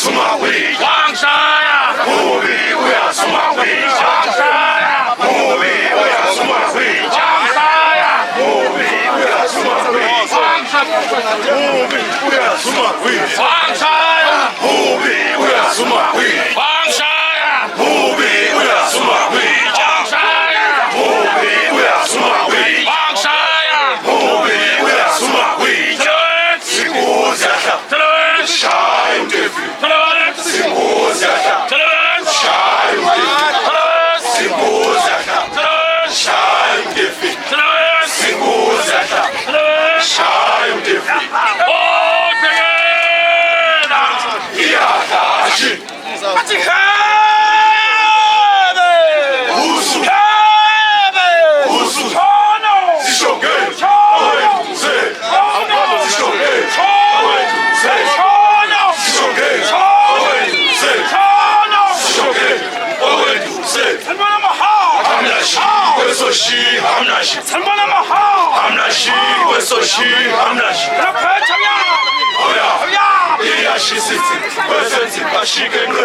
suma wija. Wangshaya, Mubi uya suma wija. Wangshaya, Mubi uya suma wija. Wangshaya, Mubi uya suma wija. Mubi uya suma wija. Wangshaya, Mubi uya suma wija. Wangshaya, Mubi uya suma wija. Wangshaya, Mubi uya suma wija. Wangshaya, Mubi uya suma wija. Tuluit, Sikuzaka. Tuluit, Shai udefi. Tuluit, Sikuzaka. Tuluit, Shai udefi. Tuluit, Sikuzaka. Tuluit, Shai udefi. Tuluit, Sikuzaka. Tuluit. Shai udefi. All together. Iyakashi. Usu. Usu. Sishoge. Awethu se. Sishoge. Awethu se. Sishoge. Awethu se. Sishoge. Awethu se. Hamnashi. Wesoshi. Hamnashi. Hamnashi. Wesoshi. Hamnashi. Oya. Iyashi sisi. Wesenzi bashike ngwe.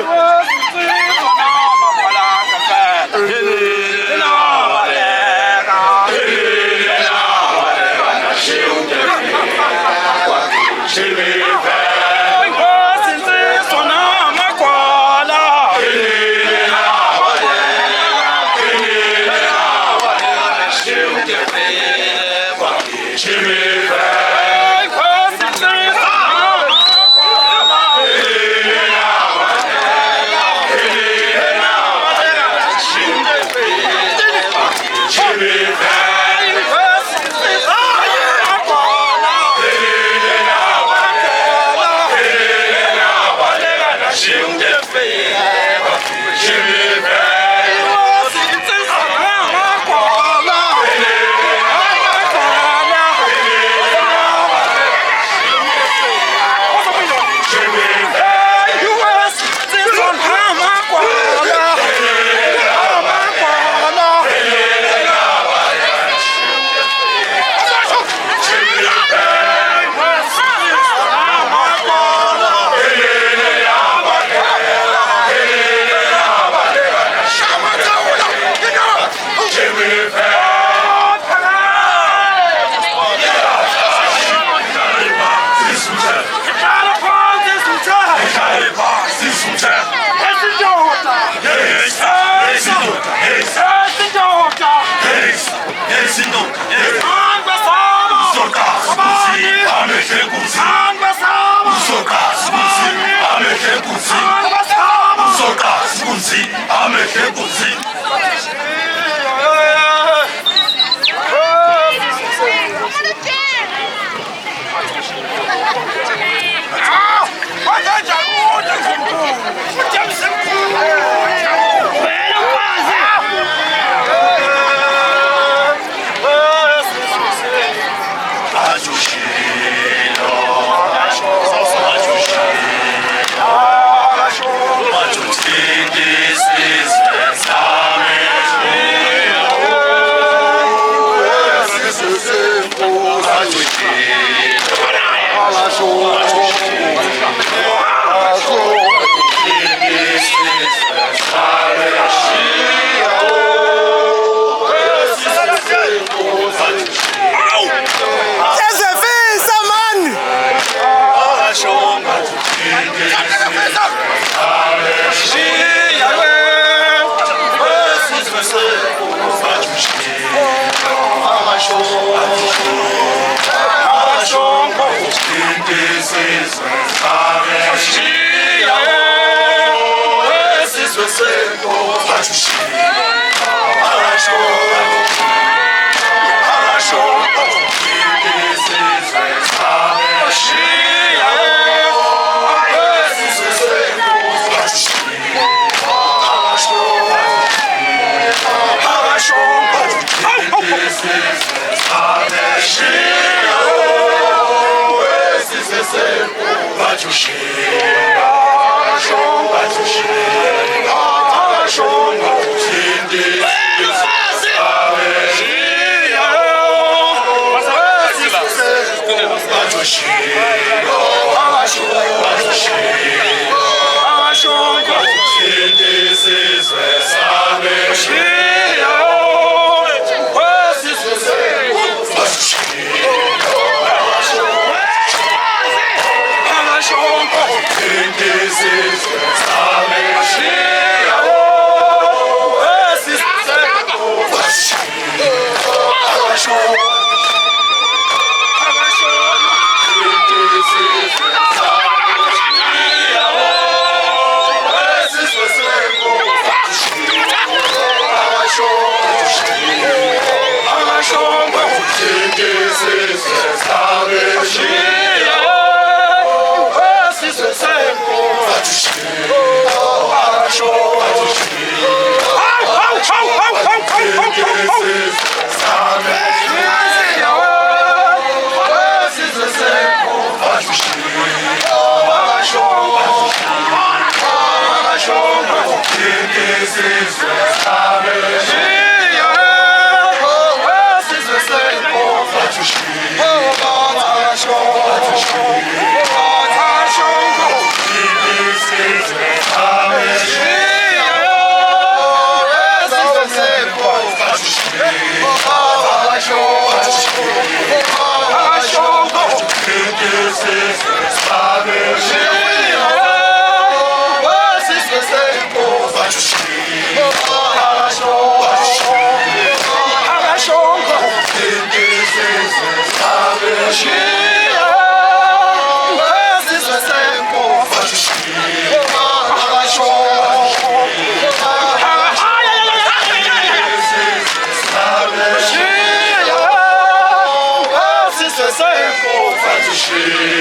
Shit.